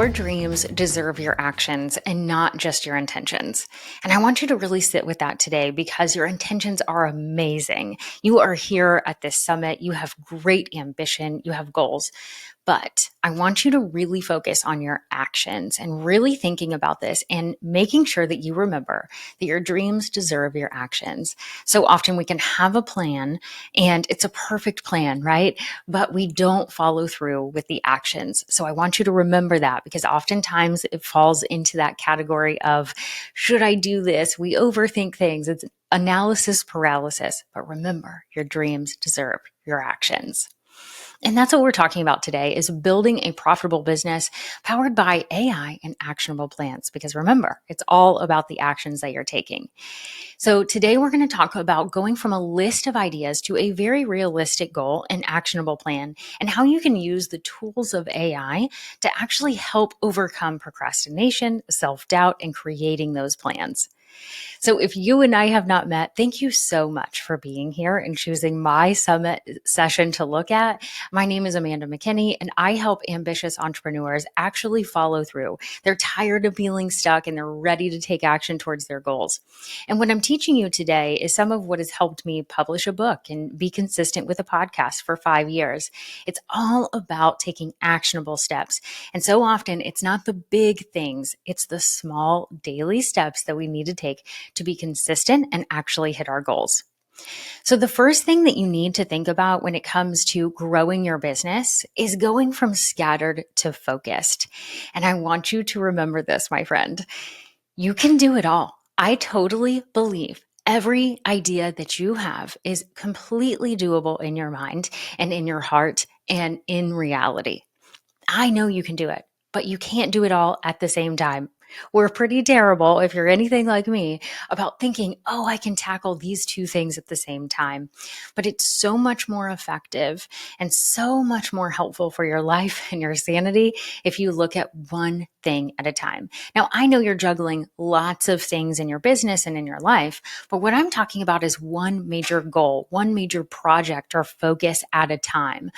Your dreams deserve your actions and not just your intentions. And I want you to really sit with that today because your intentions are amazing. You are here at this summit. You have great ambition. You have goals. But I want you to really focus on your actions and really thinking about this and making sure that you remember that your dreams deserve your actions. So often we can have a plan and it's a perfect plan, right? But we don't follow through with the actions. So I want you to remember that because oftentimes it falls into that category of, should I do this? We overthink things. It's analysis paralysis. But remember, your dreams deserve your actions. And that's what we're talking about today is building a profitable business powered by AI and actionable plans. Because remember, it's all about the actions that you're taking. So today we're going to talk about going from a list of ideas to a very realistic goal and actionable plan and how you can use the tools of AI to actually help overcome procrastination, self-doubt, and creating those plans. So if you and I have not met, thank you so much for being here and choosing my summit session to look at. My name is Amanda McKinney, and I help ambitious entrepreneurs actually follow through. They're tired of feeling stuck and they're ready to take action towards their goals. And what I'm teaching you today is some of what has helped me publish a book and be consistent with a podcast for 5 years. It's all about taking actionable steps. And so often it's not the big things, it's the small daily steps that we need to take to be consistent and actually hit our goals. So the first thing that you need to think about when it comes to growing your business is going from scattered to focused. And I want you to remember this, my friend. You can do it all. I totally believe every idea that you have is completely doable in your mind and in your heart and in reality. I know you can do it, but you can't do it all at the same time. We're pretty terrible, if you're anything like me, about thinking, oh, I can tackle these two things at the same time. But it's so much more effective and so much more helpful for your life and your sanity if you look at one thing at a time. Now, I know you're juggling lots of things in your business and in your life, but what I'm talking about is one major goal, one major project or focus at a time.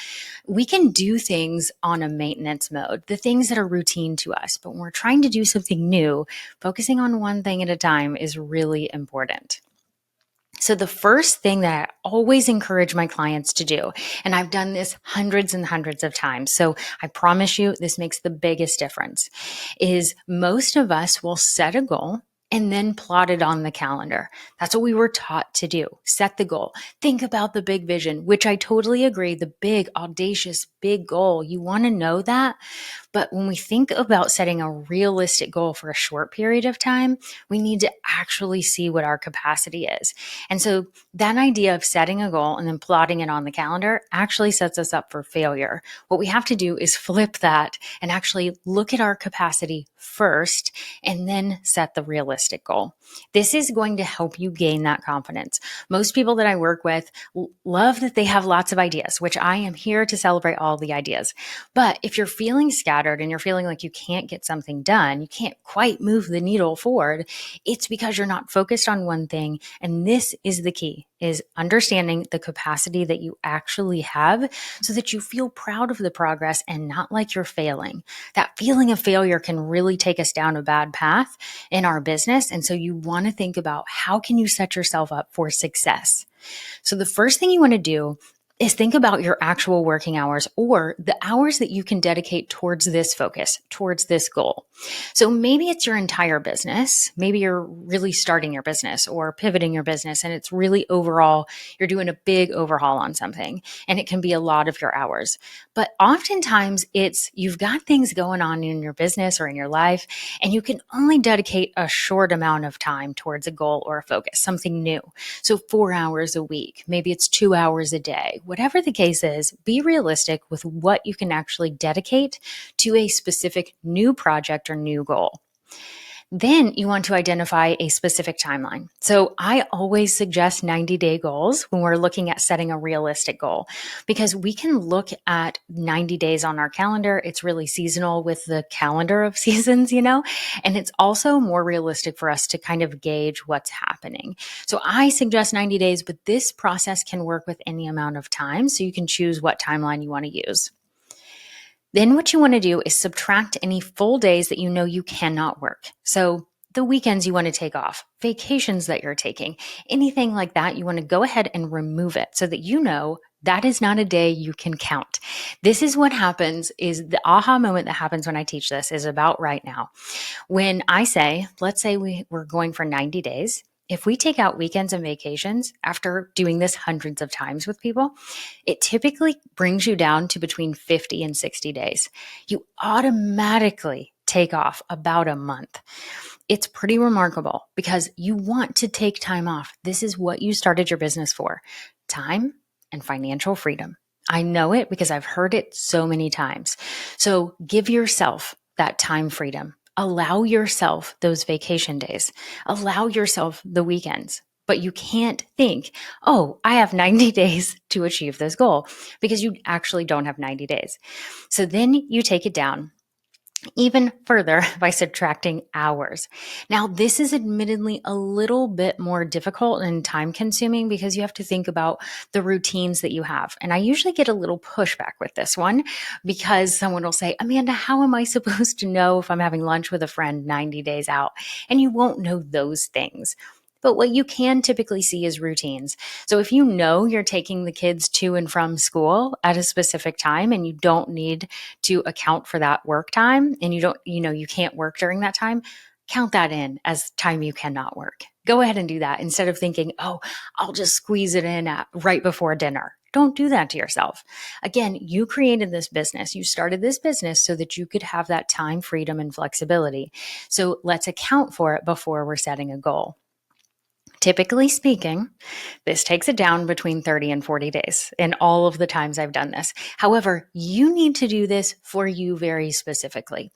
We can do things on a maintenance mode, the things that are routine to us, but when we're trying to do something new, focusing on one thing at a time is really important. So the first thing that I always encourage my clients to do, and I've done this hundreds and hundreds of times, so I promise you this makes the biggest difference, is most of us will set a goal and then plot it on the calendar. That's what we were taught to do. Set the goal. Think about the big vision, which I totally agree, the big, audacious, big goal. You want to know that. But when we think about setting a realistic goal for a short period of time, we need to actually see what our capacity is. And so that idea of setting a goal and then plotting it on the calendar actually sets us up for failure. What we have to do is flip that and actually look at our capacity first and then set the realistic goal. This is going to help you gain that confidence. Most people that I work with love that they have lots of ideas, which I am here to celebrate all the ideas. But if you're feeling scattered and you're feeling like you can't get something done, you can't quite move the needle forward, it's because you're not focused on one thing. And this is the key, is understanding the capacity that you actually have so that you feel proud of the progress and not like you're failing. That feeling of failure can really take us down a bad path in our business. And so you want to think about how can you set yourself up for success. So the first thing you want to do is think about your actual working hours or the hours that you can dedicate towards this focus, towards this goal. So maybe it's your entire business. Maybe you're really starting your business or pivoting your business and it's really overall, you're doing a big overhaul on something and it can be a lot of your hours. But oftentimes it's you've got things going on in your business or in your life and you can only dedicate a short amount of time towards a goal or a focus, something new. So 4 hours a week, maybe it's 2 hours a day. Whatever the case is, be realistic with what you can actually dedicate to a specific new project or new goal. Then you want to identify a specific timeline. So I always suggest 90-day goals when we're looking at setting a realistic goal, because we can look at 90 days on our calendar. It's really seasonal with the calendar of seasons, and it's also more realistic for us to kind of gauge what's happening. So I suggest 90 days, but this process can work with any amount of time. So you can choose what timeline you want to use. Then what you want to do is subtract any full days that you know you cannot work. So the weekends you want to take off, vacations that you're taking, anything like that, you want to go ahead and remove it so that you know that is not a day you can count. This is what happens, is the aha moment that happens when I teach this is about right now. When I say, let's say we're going for 90 days, if we take out weekends and vacations, after doing this hundreds of times with people, it typically brings you down to between 50 and 60 days. You automatically take off about a month. It's pretty remarkable because you want to take time off. This is what you started your business for: time and financial freedom. I know it because I've heard it so many times. So give yourself that time freedom. Allow yourself those vacation days. Allow yourself the weekends. But you can't think, oh, I have 90 days to achieve this goal, because you actually don't have 90 days. So then you take it down even further by subtracting hours. Now, this is admittedly a little bit more difficult and time consuming because you have to think about the routines that you have. And I usually get a little pushback with this one because someone will say, Amanda, how am I supposed to know if I'm having lunch with a friend 90 days out? And you won't know those things. But what you can typically see is routines. So if you know you're taking the kids to and from school at a specific time and you don't need to account for that work time, and you can't work during that time, count that in as time you cannot work. Go ahead and do that instead of thinking, oh, I'll just squeeze it in right before dinner. Don't do that to yourself. Again, you created this business. You started this business so that you could have that time, freedom, and flexibility. So let's account for it before we're setting a goal. Typically speaking, this takes it down between 30 and 40 days in all of the times I've done this. However, you need to do this for you very specifically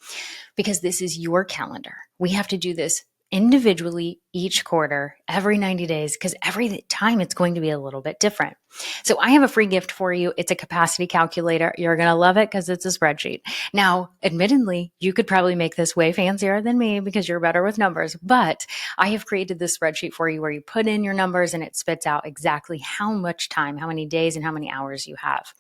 because this is your calendar. We have to do this individually each quarter, every 90 days, because every time it's going to be a little bit different. So I have a free gift for you. It's a capacity calculator. You're going to love it because it's a spreadsheet. Now, admittedly, you could probably make this way fancier than me because you're better with numbers, but I have created this spreadsheet for you where you put in your numbers and it spits out exactly how much time, how many days, and how many hours you have.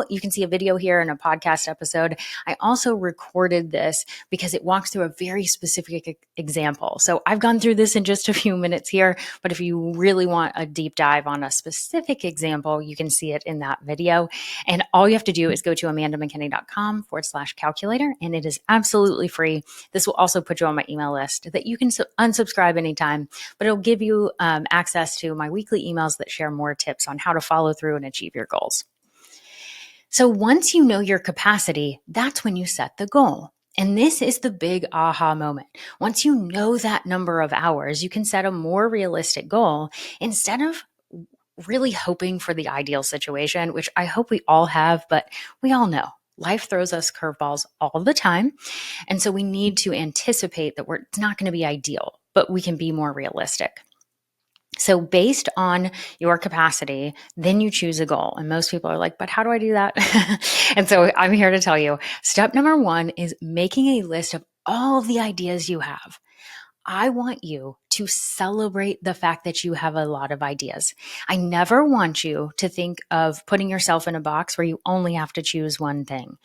You can see a video here in a podcast episode. I also recorded this because it walks through a very specific example. So I've gone through this in just a few minutes here, but if you really want a deep dive on a specific example, you can see it in that video. And all you have to do is go to amandamckinney.com/calculator, and it is absolutely free. This will also put you on my email list that you can unsubscribe anytime, but it'll give you access to my weekly emails that share more tips on how to follow through and achieve your goals. So once you know your capacity, that's when you set the goal. And this is the big aha moment. Once you know that number of hours, you can set a more realistic goal instead of really hoping for the ideal situation, which I hope we all have, but we all know life throws us curveballs all the time. And so we need to anticipate that it's not going to be ideal, but we can be more realistic. So based on your capacity, then you choose a goal. And most people are like, but how do I do that? And so I'm here to tell you, step number 1 is making a list of all of the ideas you have. I want you to celebrate the fact that you have a lot of ideas. I never want you to think of putting yourself in a box where you only have to choose one thing.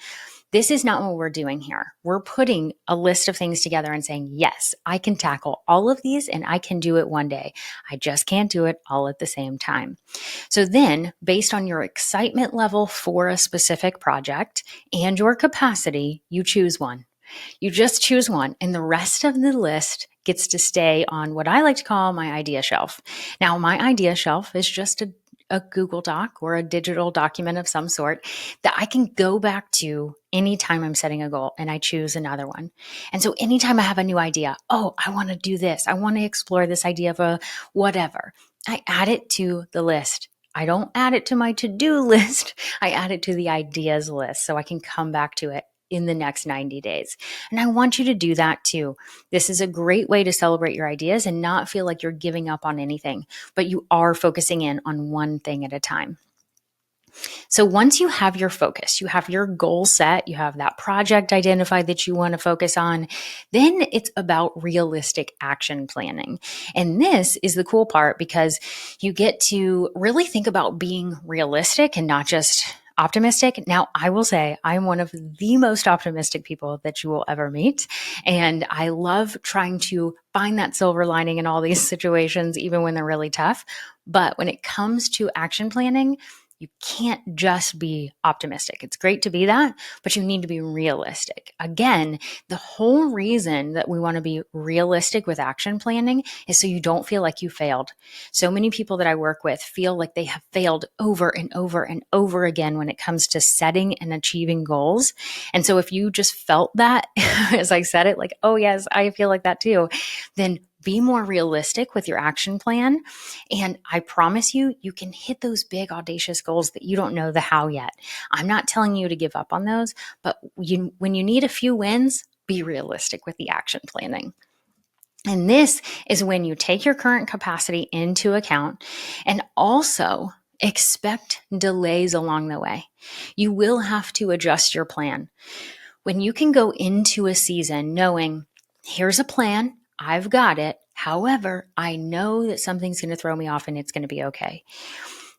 This is not what we're doing here. We're putting a list of things together and saying, yes, I can tackle all of these and I can do it one day. I just can't do it all at the same time. So then, based on your excitement level for a specific project and your capacity, you choose one. You just choose one, and the rest of the list gets to stay on what I like to call my idea shelf. Now, my idea shelf is just a Google Doc or a digital document of some sort that I can go back to anytime I'm setting a goal and I choose another one. And so anytime I have a new idea, oh, I want to do this. I want to explore this idea of a whatever. I add it to the list. I don't add it to my to-do list. I add it to the ideas list so I can come back to it in the next 90 days. And I want you to do that too. This is a great way to celebrate your ideas and not feel like you're giving up on anything, but you are focusing in on one thing at a time. So once you have your focus, you have your goal set, you have that project identified that you want to focus on, then it's about realistic action planning. And this is the cool part because you get to really think about being realistic and not just optimistic. Now, I will say I'm one of the most optimistic people that you will ever meet. And I love trying to find that silver lining in all these situations, even when they're really tough. But when it comes to action planning, you can't just be optimistic. It's great to be that, but you need to be realistic. Again, the whole reason that we want to be realistic with action planning is so you don't feel like you failed. So many people that I work with feel like they have failed over and over and over again when it comes to setting and achieving goals. And so if you just felt that, as I said it, like, oh yes, I feel like that too, then be more realistic with your action plan. And I promise you, you can hit those big, audacious goals that you don't know the how yet. I'm not telling you to give up on those, but when you need a few wins, be realistic with the action planning. And this is when you take your current capacity into account and also expect delays along the way. You will have to adjust your plan. When you can go into a season knowing, here's a plan, I've got it. However, I know that something's going to throw me off and it's going to be okay.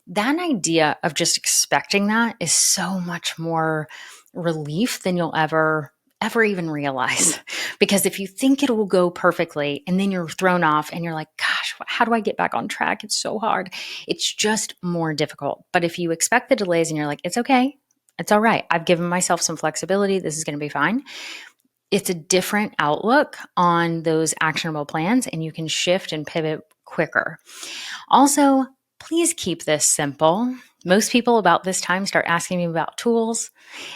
That idea of just expecting that is so much more relief than you'll ever even realize. Because if you think it will go perfectly and then you're thrown off and you're like, gosh, how do I get back on track? It's so hard. It's just more difficult. But if you expect the delays and you're like, it's okay, it's all right, I've given myself some flexibility, this is going to be fine. It's a different outlook on those actionable plans and you can shift and pivot quicker. Also, please keep this simple. Most people about this time start asking me about tools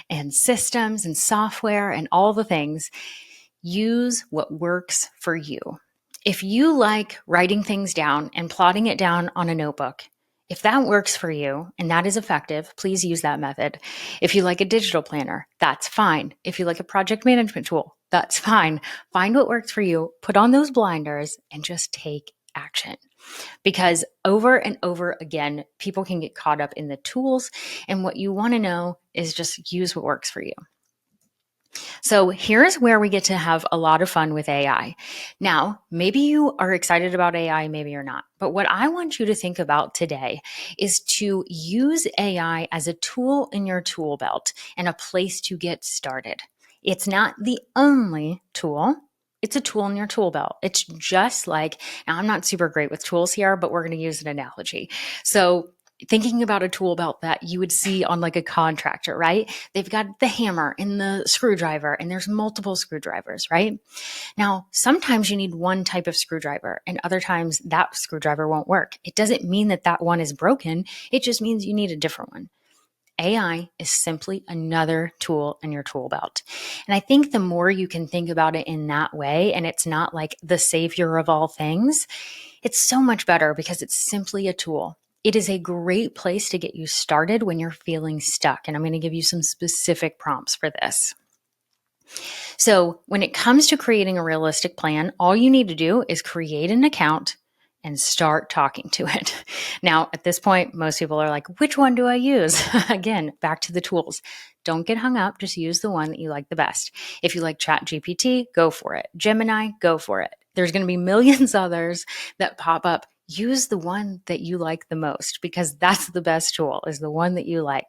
and systems and software and all the things. Use what works for you. If you like writing things down and plotting it down on a notebook, if that works for you and that is effective, please use that method. If you like a digital planner, that's fine. If you like a project management tool, that's fine. Find what works for you, put on those blinders, and just take action. Because over and over again, people can get caught up in the tools, and what you want to know is just use what works for you. So here's where we get to have a lot of fun with AI. Now, maybe you are excited about AI, maybe you're not. But what I want you to think about today is to use AI as a tool in your tool belt and a place to get started. It's not the only tool. It's a tool in your tool belt. It's just like, now I'm not super great with tools here, but we're going to use an analogy. So thinking about a tool belt that you would see on like a contractor, right? They've got the hammer and the screwdriver, and there's multiple screwdrivers, right? Now, sometimes you need one type of screwdriver, and other times that screwdriver won't work. It doesn't mean that that one is broken. It just means you need a different one. AI is simply another tool in your tool belt. And I think the more you can think about it in that way, and it's not like the savior of all things, it's so much better because it's simply a tool. It is a great place to get you started when you're feeling stuck. And I'm going to give you some specific prompts for this. So when it comes to creating a realistic plan, all you need to do is create an account and start talking to it. Now, at this point, most people are like, which one do I use? Again, back to the tools. Don't get hung up. Just use the one that you like the best. If you like ChatGPT, go for it. Gemini, go for it. There's going to be millions others that pop up. Use the one that you like the most because that's the best tool, is the one that you like.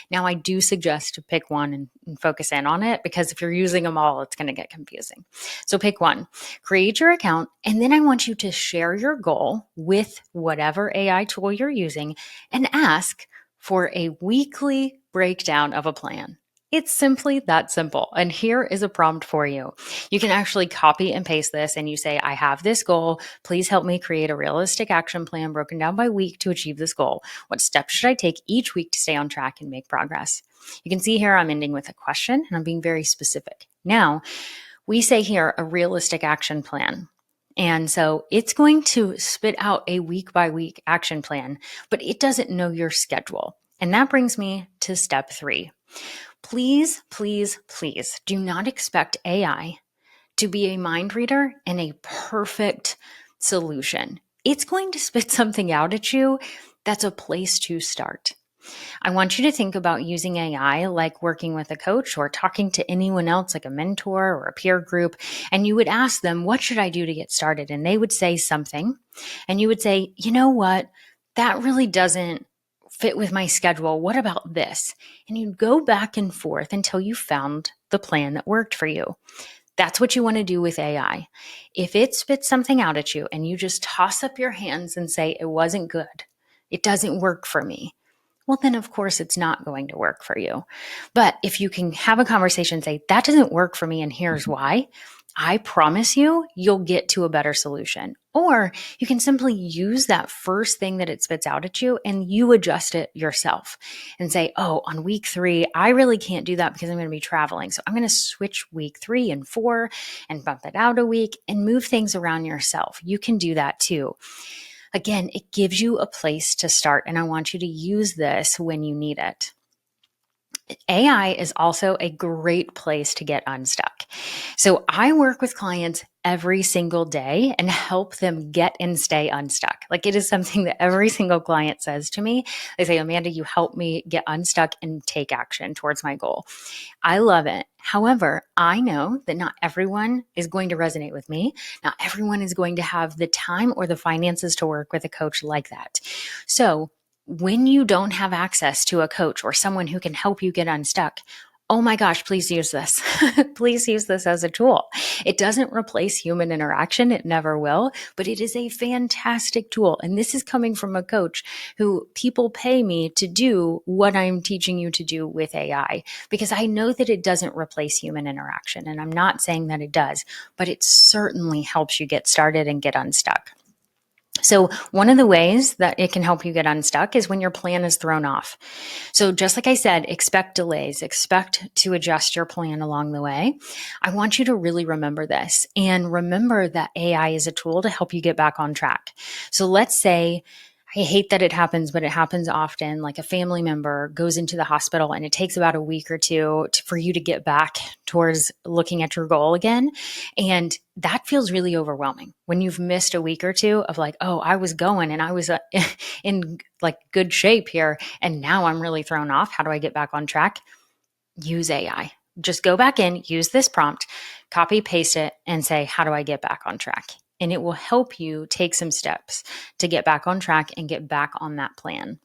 Now, I do suggest to pick one and focus in on it because if you're using them all, it's going to get confusing. So pick one, create your account, and then I want you to share your goal with whatever AI tool you're using and ask for a weekly breakdown of a plan. It's simply that simple. And here is a prompt for you. You can actually copy and paste this and you say, I have this goal. Please help me create a realistic action plan broken down by week to achieve this goal. What steps should I take each week to stay on track and make progress? You can see here I'm ending with a question and I'm being very specific. Now, we say here a realistic action plan. And so it's going to spit out a week by week action plan, but it doesn't know your schedule. And that brings me to step 3. Please, please, please do not expect AI to be a mind reader and a perfect solution. It's going to spit something out at you that's a place to start. I want you to think about using AI like working with a coach or talking to anyone else like a mentor or a peer group, and you would ask them, what should I do to get started? And they would say something, and you would say, you know what? That really doesn't fit with my schedule? What about this? And you'd go back and forth until you found the plan that worked for you. That's what you want to do with AI. If it spits something out at you and you just toss up your hands and say, it wasn't good, it doesn't work for me, well, then of course it's not going to work for you. But if you can have a conversation and say, that doesn't work for me and here's why, I promise you, you'll get to a better solution. Or you can simply use that first thing that it spits out at you and you adjust it yourself and say, oh, on week 3, I really can't do that because I'm going to be traveling. So I'm going to switch week 3 and 4 and bump it out a week and move things around yourself. You can do that too. Again, it gives you a place to start, and I want you to use this when you need it. AI is also a great place to get unstuck. So I work with clients every single day and help them get and stay unstuck. Like, it is something that every single client says to me. They say, Amanda, you help me get unstuck and take action towards my goal. I love it. However, I know that not everyone is going to resonate with me. Not everyone is going to have the time or the finances to work with a coach like that. So when you don't have access to a coach or someone who can help you get unstuck, oh my gosh, please use this. Please use this as a tool. It doesn't replace human interaction. It never will, but it is a fantastic tool. And this is coming from a coach who people pay me to do what I'm teaching you to do with AI, because I know that it doesn't replace human interaction. And I'm not saying that it does, but it certainly helps you get started and get unstuck. So one of the ways that it can help you get unstuck is when your plan is thrown off. So just like I said, expect delays, expect to adjust your plan along the way. I want you to really remember this and remember that AI is a tool to help you get back on track. So let's say, I hate that it happens, but it happens often. Like, a family member goes into the hospital and it takes about a week or two for you to get back towards looking at your goal again. And that feels really overwhelming when you've missed a week or two of like, oh, I was going and I was in like good shape here. And now I'm really thrown off. How do I get back on track? Use AI. Just go back in, use this prompt, copy, paste it, and say, how do I get back on track? And it will help you take some steps to get back on track and get back on that plan.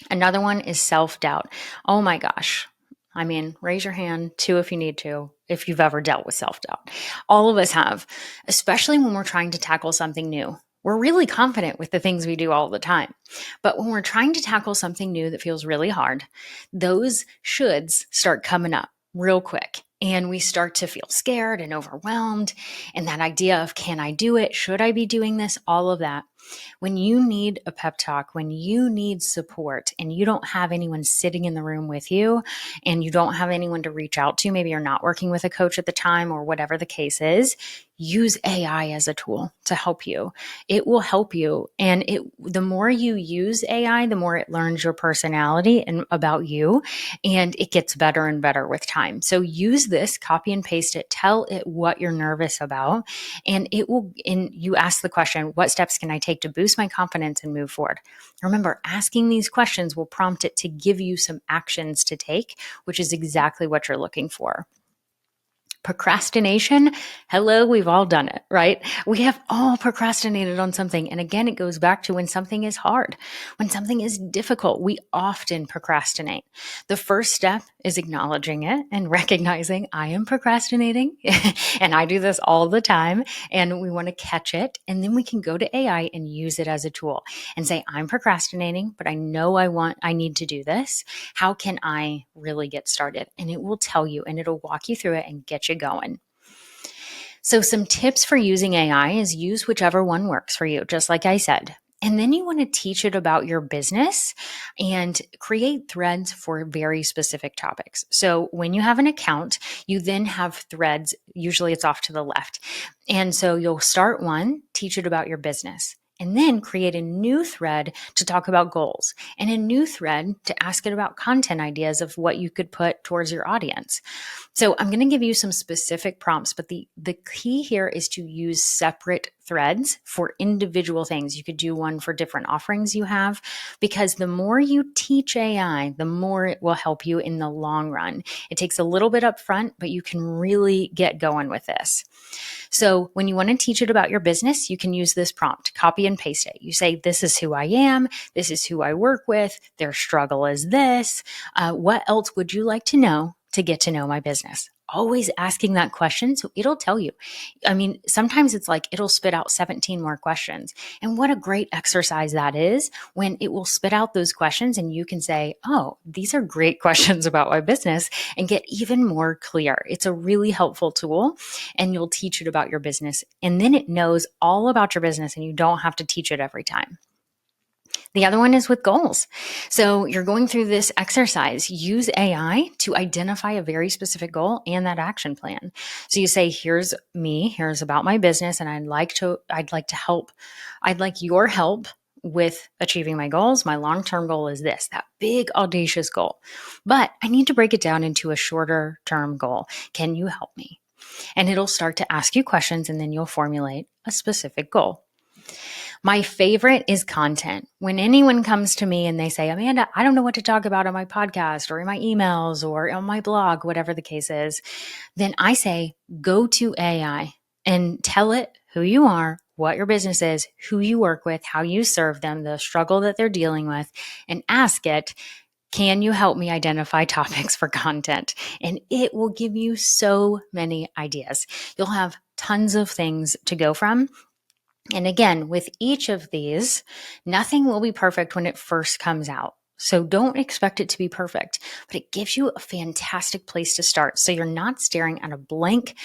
Another one is self-doubt. Oh my gosh. I mean, raise your hand too if you need to, if you've ever dealt with self-doubt. All of us have, especially when we're trying to tackle something new. We're really confident with the things we do all the time. But when we're trying to tackle something new that feels really hard, those shoulds start coming up real quick. And we start to feel scared and overwhelmed. And that idea of, can I do it? Should I be doing this? All of that. When you need a pep talk, when you need support and you don't have anyone sitting in the room with you and you don't have anyone to reach out to, maybe you're not working with a coach at the time or whatever the case is, use AI as a tool to help you. It will help you. And the more you use AI, the more it learns your personality and about you, and it gets better and better with time. So use this, copy and paste it, tell it what you're nervous about, and you ask the question, what steps can I take to boost my confidence and move forward? Remember, asking these questions will prompt it to give you some actions to take, which is exactly what you're looking for. Procrastination, hello, we've all done it, right? We have all procrastinated on something. And again, it goes back to when something is hard, when something is difficult, we often procrastinate. The first step is acknowledging it and recognizing I am procrastinating and I do this all the time, and we want to catch it. And then we can go to AI and use it as a tool and say, I'm procrastinating, but I know I need to do this. How can I really get started? And it will tell you, and it'll walk you through it and get you going. So some tips for using AI is use whichever one works for you, just like I said. And then you want to teach it about your business and create threads for very specific topics. So when you have an account, you then have threads. Usually it's off to the left. And so you'll start one, teach it about your business, and then create a new thread to talk about goals and a new thread to ask it about content ideas of what you could put towards your audience. So I'm going to give you some specific prompts, but the key here is to use separate threads for individual things. You could do one for different offerings you have, because the more you teach AI, the more it will help you in the long run. It takes a little bit up front, but you can really get going with this. So when you want to teach it about your business, you can use this prompt, copy and paste it. You say, this is who I am. This is who I work with. Their struggle is this. What else would you like to know to get to know my business? Always asking that question, so it'll tell you. I mean, sometimes it's like it'll spit out 17 more questions. And what a great exercise that is when it will spit out those questions and you can say, oh, these are great questions about my business, and get even more clear. It's a really helpful tool, and you'll teach it about your business. And then it knows all about your business and you don't have to teach it every time. The other one is with goals. So you're going through this exercise. Use AI to identify a very specific goal and that action plan. So you say, here's me, here's about my business, and I'd like your help with achieving my goals. My long-term goal is this, that big audacious goal. But I need to break it down into a shorter term goal. Can you help me? And it'll start to ask you questions, and then you'll formulate a specific goal. My favorite is content. When anyone comes to me and they say, Amanda, I don't know what to talk about on my podcast or in my emails or on my blog, whatever the case is, then I say, go to AI and tell it who you are, what your business is, who you work with, how you serve them, the struggle that they're dealing with, and ask it, can you help me identify topics for content? And it will give you so many ideas. You'll have tons of things to go from. And again, with each of these, nothing will be perfect when it first comes out. So don't expect it to be perfect, but it gives you a fantastic place to start. So you're not staring at a blank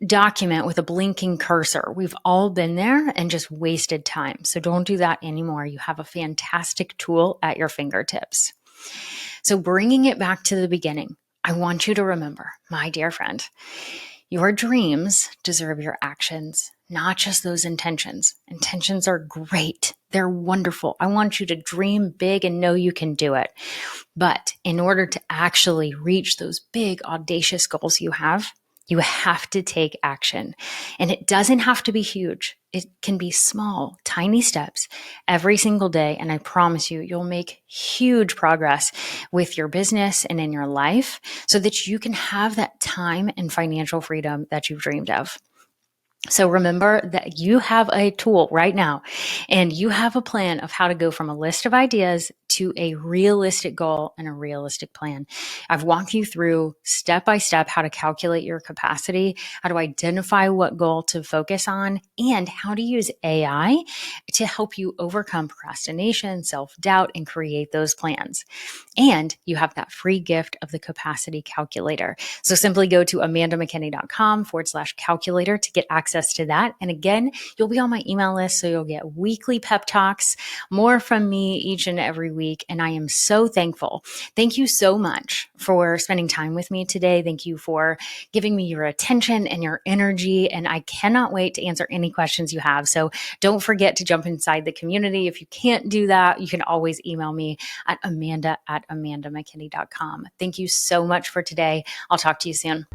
document with a blinking cursor. We've all been there and just wasted time. So don't do that anymore. You have a fantastic tool at your fingertips. So bringing it back to the beginning, I want you to remember, my dear friend, your dreams deserve your actions, not just those intentions. Intentions are great. They're wonderful. I want you to dream big and know you can do it. But in order to actually reach those big, audacious goals you have to take action. And it doesn't have to be huge. It can be small, tiny steps every single day. And I promise you, you'll make huge progress with your business and in your life so that you can have that time and financial freedom that you've dreamed of. So remember that you have a tool right now, and you have a plan of how to go from a list of ideas to a realistic goal and a realistic plan. I've walked you through step by step how to calculate your capacity, how to identify what goal to focus on, and how to use AI to help you overcome procrastination, self-doubt, and create those plans. And you have that free gift of the capacity calculator. So simply go to amandamckinney.com/calculator to get access to that. And again, you'll be on my email list, so you'll get weekly pep talks, more from me each and every week. And I am so thankful. Thank you so much for spending time with me today. Thank you for giving me your attention and your energy. And I cannot wait to answer any questions you have. So don't forget to jump inside the community. If you can't do that, you can always email me at amanda@amandamckinney.com. Thank you so much for today. I'll talk to you soon.